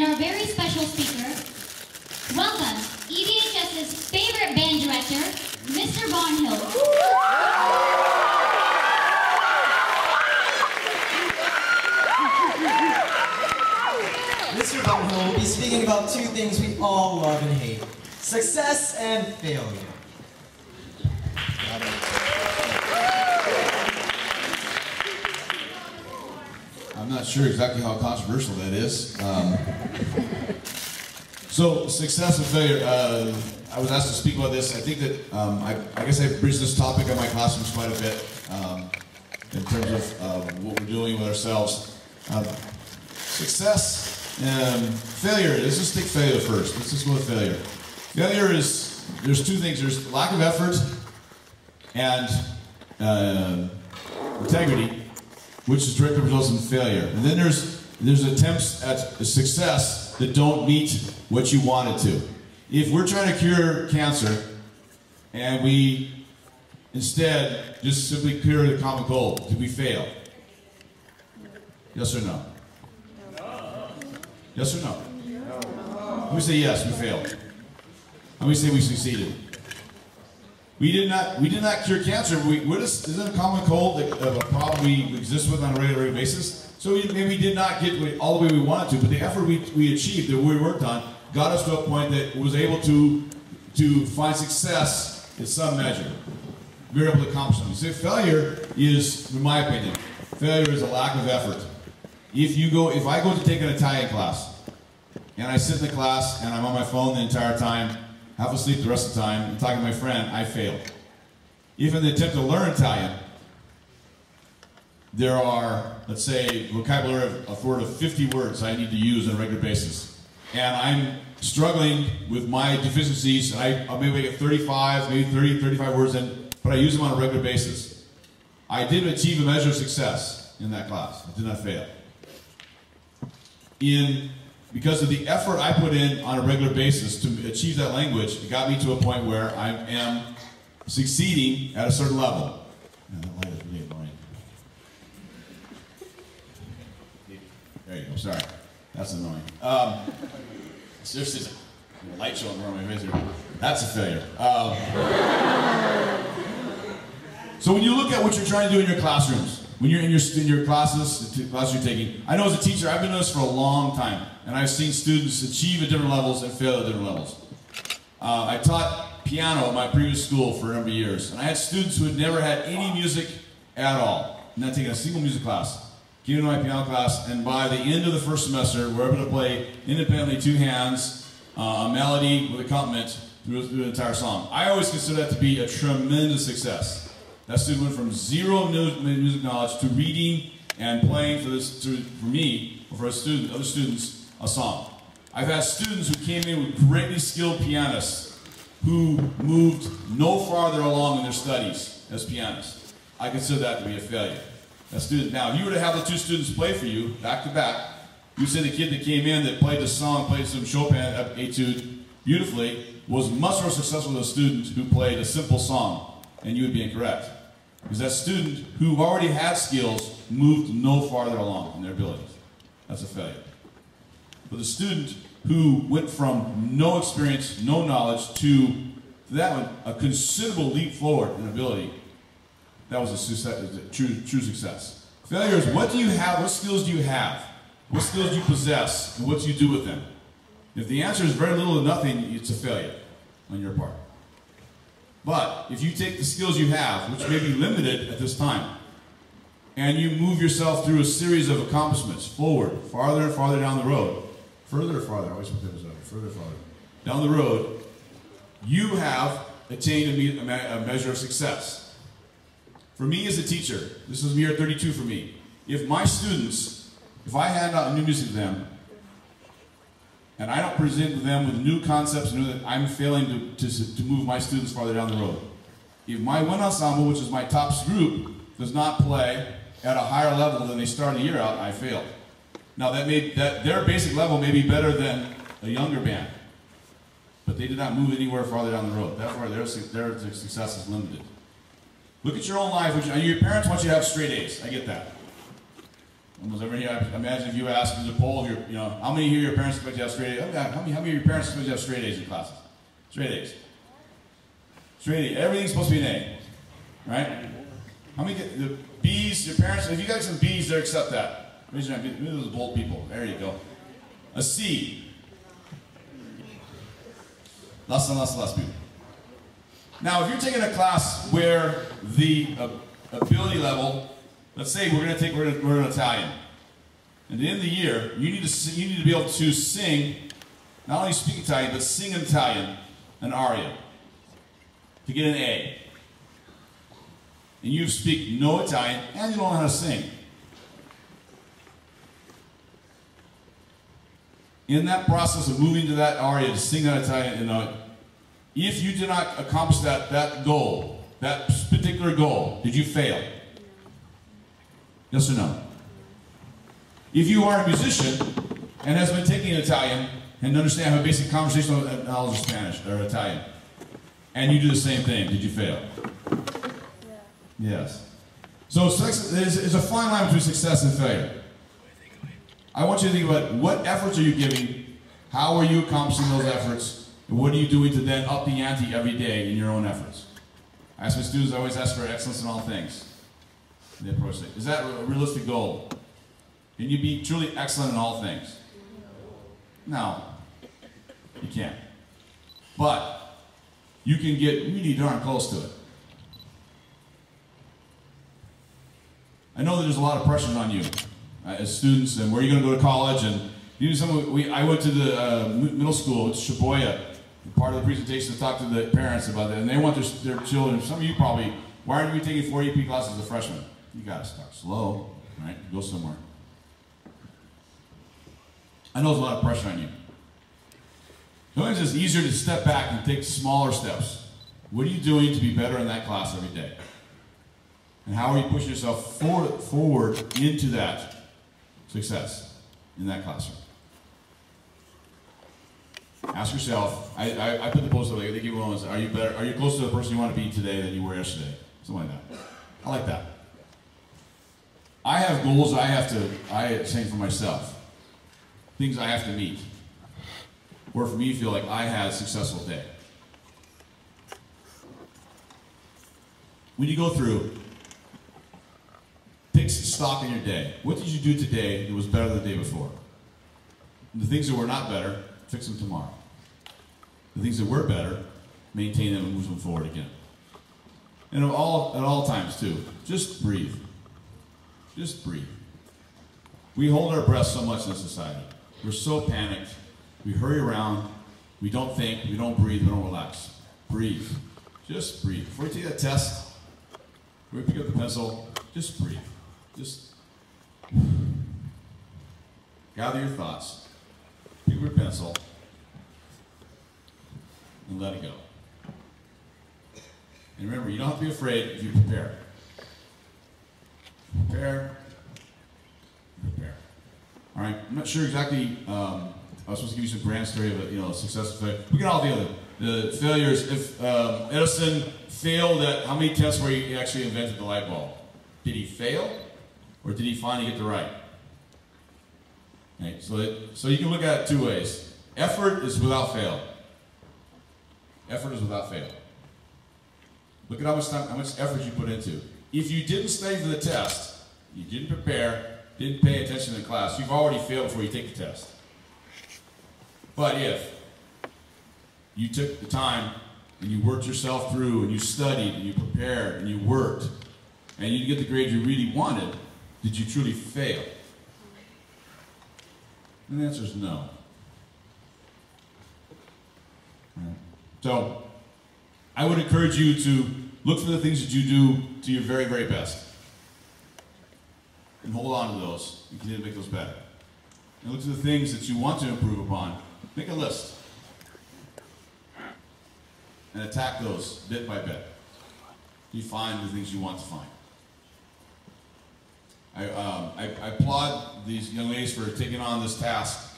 and our very special speaker, welcome EDHS's favorite band director, Mr. Barnhill. Mr. Barnhill will be speaking about two things we all love and hate: success and failure. I'm not sure exactly how controversial that is. So, success and failure. I was asked to speak about this. I think that I guess I've bridged this topic in my classrooms quite a bit in terms of what we're doing with ourselves. Success and failure. Let's just take failure first. Let's just go with failure. Failure is, there's two things. There's lack of effort and integrity, which is directly results in failure. And then there's attempts at success that don't meet what you wanted to. If we're trying to cure cancer and we instead just simply cure the common cold, did we fail? Yes or no? Yes or no? Let me say yes, we failed. Let me say we succeeded. We did not cure cancer. Isn't a common cold a problem we exist with on a regular basis? So maybe we did not get all the way we wanted to, but the effort we achieved, that we worked on, got us to a point that was able to find success in some measure. We were able to accomplish something. So failure is, in my opinion, failure is a lack of effort. If I go to take an Italian class, and I sit in the class and I'm on my phone the entire time, half asleep the rest of the time, and talking to my friend, I failed. If in the attempt to learn Italian, there are, let's say, vocabulary of 50 words I need to use on a regular basis, and I'm struggling with my deficiencies, and I maybe get 35, maybe 30, 35 words in, but I use them on a regular basis. I did achieve a measure of success in that class. I did not fail. Because of the effort I put in on a regular basis to achieve that language, it got me to a point where I am succeeding at a certain level. Man, that light is really annoying. There you go, sorry. That's annoying. Seriously, the light showing around my face here. That's a failure. So when you look at what you're trying to do in your classrooms, when you're in your classes, the classes you're taking, I know as a teacher, I've been doing this for a long time, and I've seen students achieve at different levels and fail at different levels. I taught piano at my previous school for a number of years, and I had students who had never had any music at all, not taking a single music class. Came into my piano class, and by the end of the first semester, we're able to play independently, two hands, a melody with accompaniment through the entire song. I always consider that to be a tremendous success. That student went from zero music knowledge to reading and playing for me, or for other students, a song. I've had students who came in with greatly skilled pianists who moved no farther along in their studies as pianists. I consider that to be a failure. Now, if you were to have the two students play for you, back to back, you say the kid that came in that played the song, played some Chopin etude beautifully, was much more successful than a student who played a simple song, and you would be incorrect. Because that student who already had skills moved no farther along in their abilities. That's a failure. But the student who went from no experience, no knowledge, to that one, a considerable leap forward in ability, that was a true success. Failure is, what do you have, what skills do you have? What skills do you possess, and what do you do with them? If the answer is very little to nothing, it's a failure on your part. But if you take the skills you have, which may be limited at this time, and you move yourself through a series of accomplishments forward, farther and farther down the road, further or farther, I always put those up, further or farther, down the road, you have attained a measure of success. For me as a teacher, this is year 32 for me. If my students, if I hand out new music to them, and I don't present them with new concepts, and that I'm failing to move my students farther down the road. If my wind ensemble, which is my top group, does not play at a higher level than they started the year out, I failed. Now their basic level may be better than a younger band, but they did not move anywhere farther down the road. Therefore, their success is limited. Look at your own life. Your parents want you to have straight A's. I get that. Almost every year. Imagine if you ask as a poll, you know, how many here your parents expect you to have straight A's? How many of your parents expect you to have straight A's in classes? Straight A's. Straight A. Everything's supposed to be an A, right? How many get the B's? Your parents, if you got some B's, they accept that. Raise your hand. Those are bold people. There you go. A C. Less and less and less people. Now, if you're taking a class where the ability level, let's say we're an Italian, and at the end of the year, you need to be able to sing, not only speak Italian, but sing in Italian, an aria, to get an A. And you speak no Italian, and you don't know how to sing. In that process of moving to that aria to sing that Italian, if you did not accomplish that goal, that particular goal, did you fail? Yes or no? If you are a musician and has been taking Italian and understand a basic conversational knowledge of Spanish or Italian, and you do the same thing, did you fail? Yes. So there's a fine line between success and failure. I want you to think about what efforts are you giving, how are you accomplishing those efforts, and what are you doing to then up the ante every day in your own efforts. I ask my students, I always ask for excellence in all things. And they approach it. Is that a realistic goal? Can you be truly excellent in all things? No, you can't. But you can get really darn close to it. I know that there's a lot of pressure on you as students, and where are you going to go to college, and even I went to the middle school, it's Shibuya. Part of the presentation to talk to the parents about that, and they want their children. Some of you probably, why aren't you taking 4 AP classes as a freshman? You got to start slow, right? Go somewhere. I know there's a lot of pressure on you. Sometimes it's easier to step back and take smaller steps. What are you doing to be better in that class every day? And how are you pushing yourself forward into that success in that classroom? Ask yourself, I put the post up, they give you one, are you better, are you closer to the person you want to be today than you were yesterday? Something like that. I like that. I have goals I say for myself. Things I have to meet. Or for me, feel like I had a successful day. When you go through, take stock in your day. What did you do today that was better than the day before? And the things that were not better, fix them tomorrow. The things that were better, maintain them and move them forward again. And at all times too, just breathe. Just breathe. We hold our breath so much in society. We're so panicked. We hurry around. We don't think. We don't breathe. We don't relax. Breathe. Just breathe. Before you take that test, before you pick up the pencil, just breathe. Just gather your thoughts. Pick up your pencil and let it go. And remember, you don't have to be afraid if you prepare. Prepare. Prepare. All right. I'm not sure exactly. I was supposed to give you some grand story of a success failure. We can all deal with it. The failures. If Edison failed at how many tests where he actually invented the light bulb? Did he fail, or did he finally get the right? Right. So you can look at it two ways. Effort is without fail. Effort is without fail. Look at how much effort you put into. If you didn't study for the test, you didn't prepare, didn't pay attention in class, you've already failed before you take the test. But if you took the time and you worked yourself through and you studied and you prepared and you worked and you didn't get the grade you really wanted, did you truly fail? And the answer is no. Right. So, I would encourage you to look for the things that you do to your very, very best. And hold on to those and continue to make those better. And look for the things that you want to improve upon. Make a list. And attack those bit by bit. You find the things you want to find. I applaud these young ladies for taking on this task.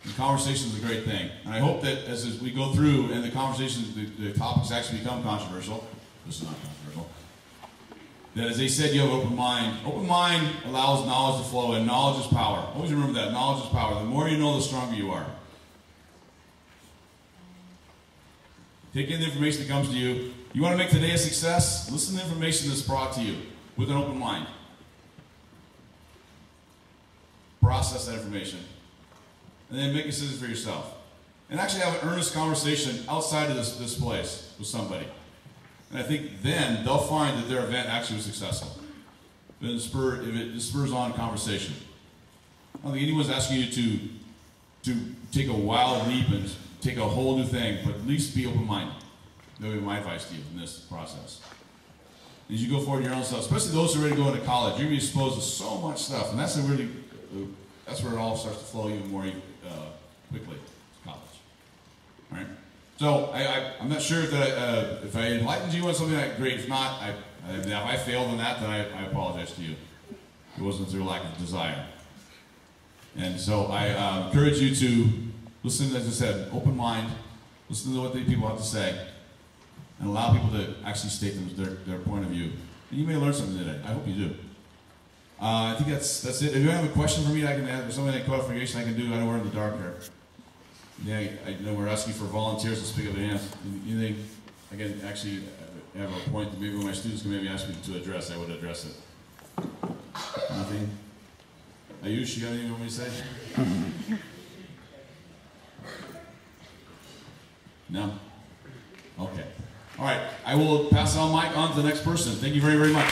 The conversation is a great thing. And I hope that as we go through and the conversations, the topics actually become controversial. This is not controversial. that as they said, you have an open mind. Open mind allows knowledge to flow, and knowledge is power. Always remember that. Knowledge is power. The more you know, the stronger you are. Take in the information that comes to you. You want to make today a success? Listen to the information that's brought to you with an open mind. Process that information. And then make decisions for yourself. And actually have an earnest conversation outside of this place with somebody. And I think then they'll find that their event actually was successful. If it spurs on conversation. I don't think anyone's asking you to take a wild leap and take a whole new thing, but at least be open-minded. That would be my advice to you in this process. As you go forward in your own stuff, especially those who are ready to go into college, you're going to be exposed to so much stuff, and that's where it all starts to flow even more quickly. College. All right. So I'm not sure that if I enlightened you on something, great. If not, if I failed in that, then I apologize to you. It wasn't through lack of desire. And so I encourage you to listen, as I said, open mind, listen to what the people have to say, and allow people to actually state their point of view. And you may learn something today. I hope you do. I think that's it. If you have a question for me, I can add, or something like clarification I can do. I know we're in the dark here. Yeah, I know we're asking for volunteers to speak up their hands. You think I can actually have a point that maybe when my students can maybe ask me to address, I would address it. Nothing? Ayush, you got anything you want me to say? No? Okay. All right. I will pass on mic on to the next person. Thank you very, very much.